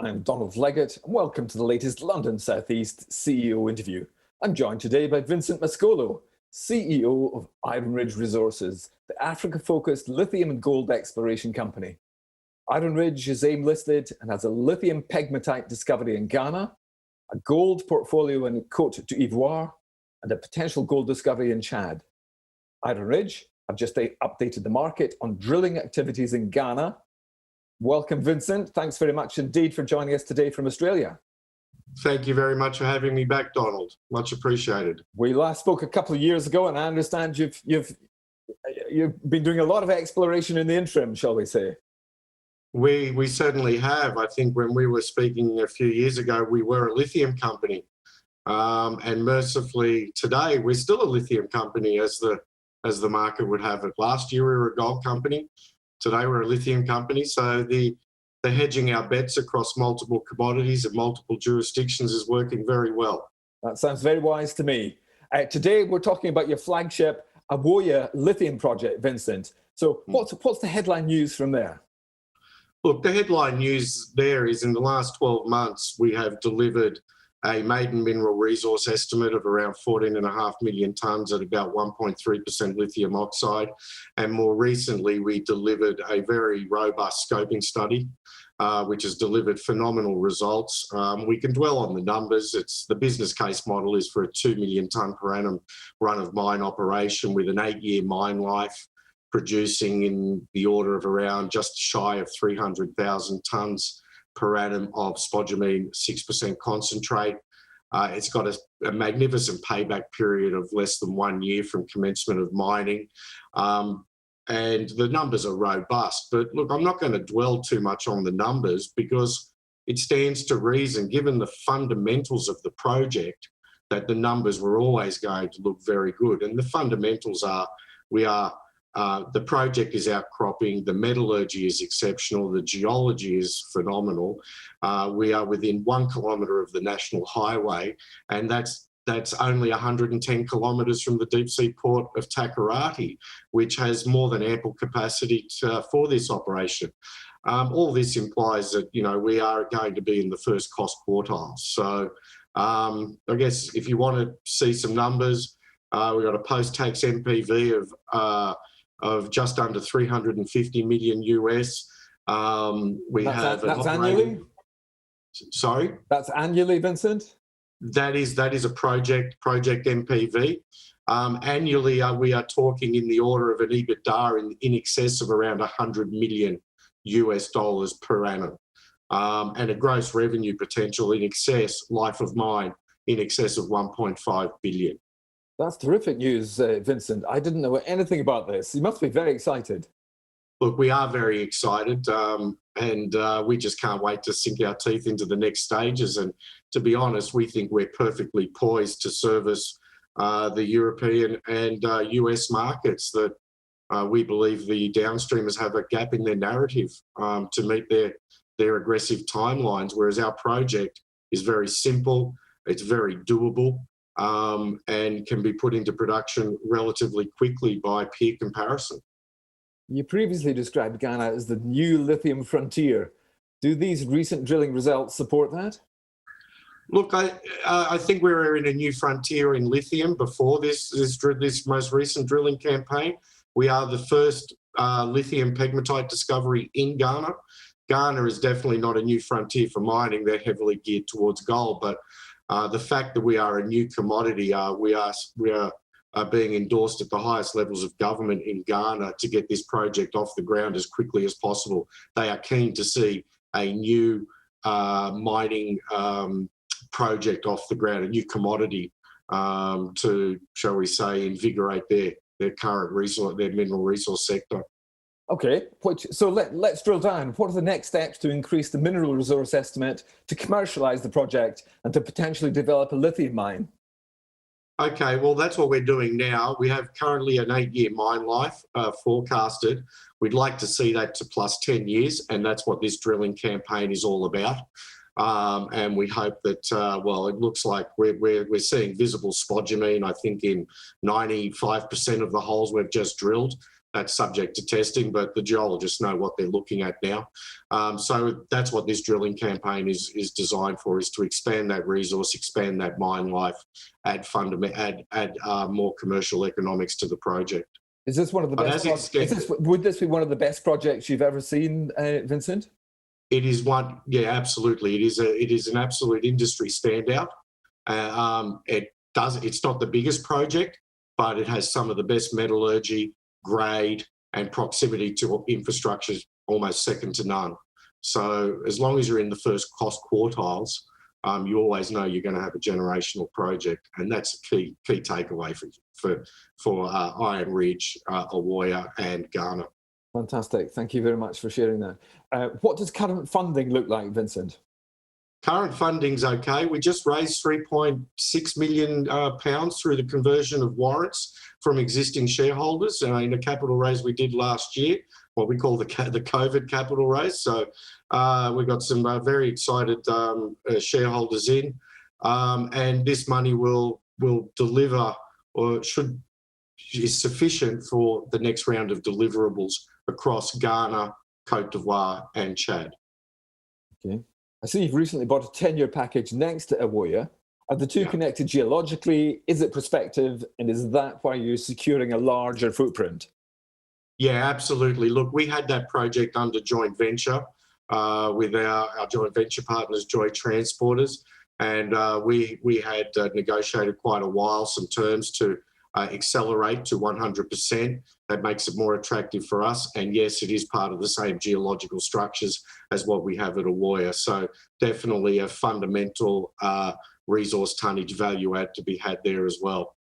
I'm Donald Leggett, and welcome to the latest London South East CEO interview. I'm joined today by Vincent Mascolo, CEO of IronRidge Resources, the Africa-focused lithium and gold exploration company. IronRidge is AIM-listed and has a lithium pegmatite discovery in Ghana, a gold portfolio in Côte d'Ivoire, and a potential gold discovery in Chad. IronRidge have just updated the market on drilling activities in Ghana. Welcome, Vincent. Thanks very much indeed for joining us today from Australia. Thank you very much for having me back, Donald. Much appreciated. We last spoke a couple of years ago, and I understand you've been doing a lot of exploration in the interim, shall we say? We certainly have. I think when we were speaking a few years ago, we were a lithium company, and mercifully today we're still a lithium company, as the market would have it. Last year we were a gold company. Today we're a lithium company. So the hedging our bets across multiple commodities and multiple jurisdictions is working very well. That sounds very wise to me. Today we're talking about your flagship Ewoyaa Lithium Project, Vincent. So what's the headline news from there? Look, the headline news there is in the last 12 months, we have delivered a maiden mineral resource estimate of around 14.5 million tonnes at about 1.3% lithium oxide. And more recently, we delivered a very robust scoping study, which has delivered phenomenal results. We can dwell on the numbers. The business case model is for a 2 million tonne per annum run of mine operation with an 8-year mine life, producing in the order of around just shy of 300,000 tonnes per annum of spodumene 6% concentrate. It's got a magnificent payback period of less than 1 year from commencement of mining. And the numbers are robust. But look, I'm not going to dwell too much on the numbers because it stands to reason, given the fundamentals of the project, that the numbers were always going to look very good. And the fundamentals are, the project is outcropping, the metallurgy is exceptional, the geology is phenomenal. We are within 1 kilometre of the national highway, and that's only 110 kilometres from the deep sea port of Takoradi, which has more than ample capacity for this operation. All this implies that, we are going to be in the first cost quartile. So I guess if you want to see some numbers, we've got a post-tax NPV of just under 350 million US. That's annually? Sorry? That's annually, Vincent? That is a project NPV. Annually, we are talking in the order of an EBITDA in excess of around 100 million US dollars per annum, and a gross revenue potential in excess, life of mine, in excess of 1.5 billion. That's terrific news, Vincent. I didn't know anything about this. You must be very excited. Look, we are very excited, and we just can't wait to sink our teeth into the next stages. And to be honest, we think we're perfectly poised to service the European and US markets that we believe the downstreamers have a gap in their narrative to meet their aggressive timelines, whereas our project is very simple, it's very doable, and can be put into production relatively quickly by peer comparison. You previously described Ghana as the new lithium frontier. Do these recent drilling results support that? Look, I think we were in a new frontier in lithium before this most recent drilling campaign. We are the first lithium pegmatite discovery in Ghana. Ghana is definitely not a new frontier for mining. They're heavily geared towards gold, but the fact that we are a new commodity, we are being endorsed at the highest levels of government in Ghana to get this project off the ground as quickly as possible. They are keen to see a new mining project off the ground, a new commodity to, shall we say, invigorate their current resource, their mineral resource sector. Okay, so let's drill down. What are the next steps to increase the mineral resource estimate, to commercialise the project, and to potentially develop a lithium mine? Okay, well, that's what we're doing now. We have currently an 8-year mine life forecasted. We'd like to see that to plus 10 years, and that's what this drilling campaign is all about. And we hope that, well, it looks like we're seeing visible spodumene, I think, in 95% of the holes we've just drilled. That's subject to testing, but the geologists know what they're looking at now. So that's what this drilling campaign is designed for, is to expand that resource, expand that mine life, add more commercial economics to the project. Is this one of the best? Would this be one of the best projects you've ever seen, Vincent? It is one, yeah, absolutely. It is an absolute industry standout. It's not the biggest project, but it has some of the best metallurgy, grade, and proximity to infrastructure, almost second to none. So as long as you're in the first cost quartiles, you always know you're going to have a generational project, and that's a key takeaway for IronRidge, Ewoyaa, and Ghana. Fantastic. Thank you very much for sharing that. What does current funding look like, Vincent? Current funding's okay. We just raised £3.6 million through the conversion of warrants from existing shareholders in a capital raise we did last year, what we call the COVID capital raise. So we got some very excited shareholders in, and this money will deliver, or is sufficient for the next round of deliverables across Ghana, Côte d'Ivoire, and Chad. Okay. I see you've recently bought a 10-year package next to Ewoyaa. Are the two connected geologically? Is it prospective? And is that why you're securing a larger footprint? Yeah, absolutely. Look, we had that project under joint venture with our joint venture partners, Joy Transporters, and we had negotiated quite a while some terms to accelerate to 100%. That makes it more attractive for us. And yes, it is part of the same geological structures as what we have at Ewoyaa. So definitely a fundamental resource tonnage value add to be had there as well.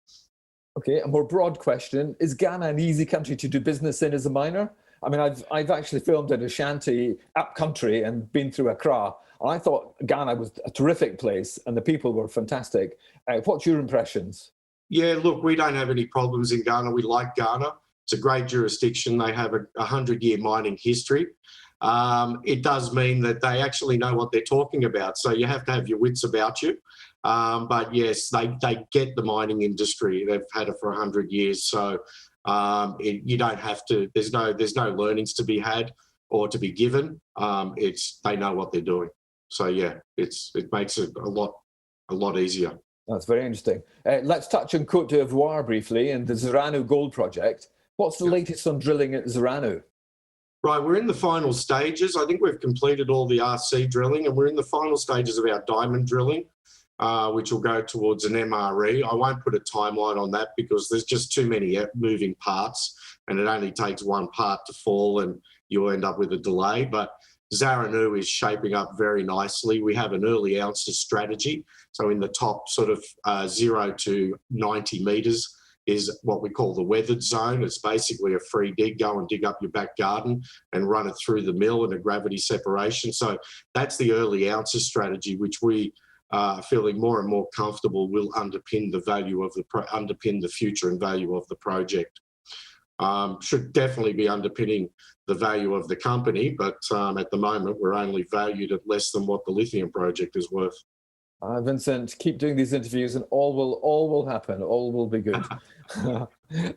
Okay, a more broad question. Is Ghana an easy country to do business in as a miner? I mean, I've actually filmed in Ashanti, up country, and been through Accra. And I thought Ghana was a terrific place and the people were fantastic. What's your impressions? Yeah, look, we don't have any problems in Ghana. We like Ghana. It's a great jurisdiction. They have a 100-year mining history. It does mean that they actually know what they're talking about. So you have to have your wits about you. But yes, they get the mining industry. They've had it for 100 years. So you don't have to, there's no learnings to be had or to be given. They know what they're doing. So yeah, it makes it a lot easier. That's very interesting. Let's touch on Côte d'Ivoire briefly and the Zirano Gold Project. What's the latest on drilling at Zirano? Right, we're in the final stages. I think we've completed all the RC drilling, and we're in the final stages of our diamond drilling, which will go towards an MRE. I won't put a timeline on that because there's just too many moving parts, and it only takes one part to fall and you'll end up with a delay. But Zirano is shaping up very nicely. We have an early ounces strategy. So in the top sort of 0 to 90 metres is what we call the weathered zone. It's basically a free dig, go and dig up your back garden and run it through the mill in a gravity separation. So that's the early ounces strategy, which we are feeling more and more comfortable will underpin the value of underpin the future and value of the project. Should definitely be underpinning the value of the company, but at the moment we're only valued at less than what the lithium project is worth. Vincent, keep doing these interviews and all will happen. All will be good.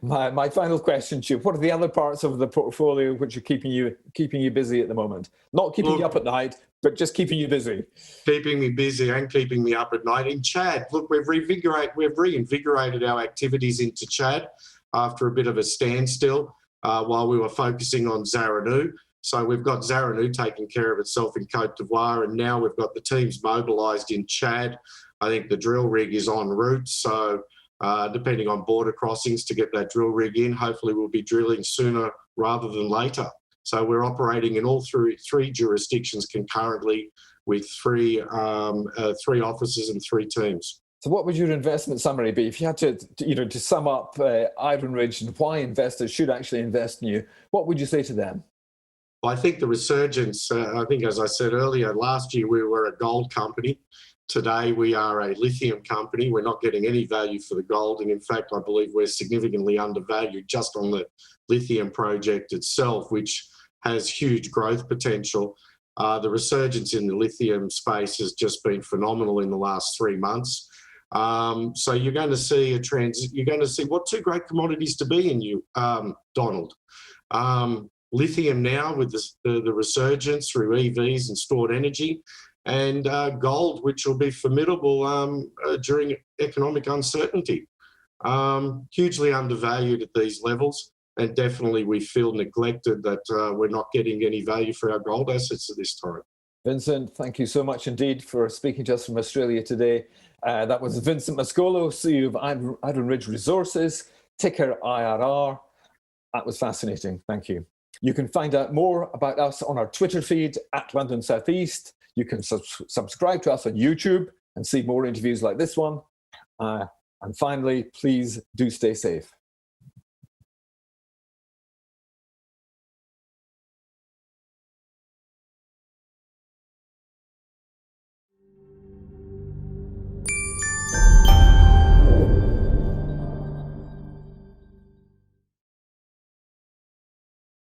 My final question to you: what are the other parts of the portfolio which are keeping you busy at the moment? Not keeping you up at night, but just keeping you busy. Keeping me busy and keeping me up at night. In Chad, look, we've reinvigorated our activities into Chad after a bit of a standstill while we were focusing on Zirano. So we've got Zirano taking care of itself in Côte d'Ivoire, and now we've got the teams mobilised in Chad. I think the drill rig is en route, so depending on border crossings to get that drill rig in, hopefully we'll be drilling sooner rather than later. So we're operating in all three jurisdictions concurrently with three offices and 3 teams. So what would your investment summary be? If you had to sum up IronRidge and why investors should actually invest in you, what would you say to them? I think the resurgence, I think as I said earlier, last year we were a gold company. Today we are a lithium company. We're not getting any value for the gold. And in fact, I believe we're significantly undervalued just on the lithium project itself, which has huge growth potential. The resurgence in the lithium space has just been phenomenal in the last 3 months. So you're going to see you're going to see what two great commodities to be in, Donald. Lithium now with the resurgence through EVs and stored energy, and gold, which will be formidable during economic uncertainty. Hugely undervalued at these levels, and definitely we feel neglected that we're not getting any value for our gold assets at this time. Vincent, thank you so much indeed for speaking to us from Australia today. That was Vincent Mascolo, CEO of IronRidge Resources, ticker IRR. That was fascinating. Thank you. You can find out more about us on our Twitter feed at London Southeast. You can subscribe to us on YouTube and see more interviews like this one. And finally, please do stay safe.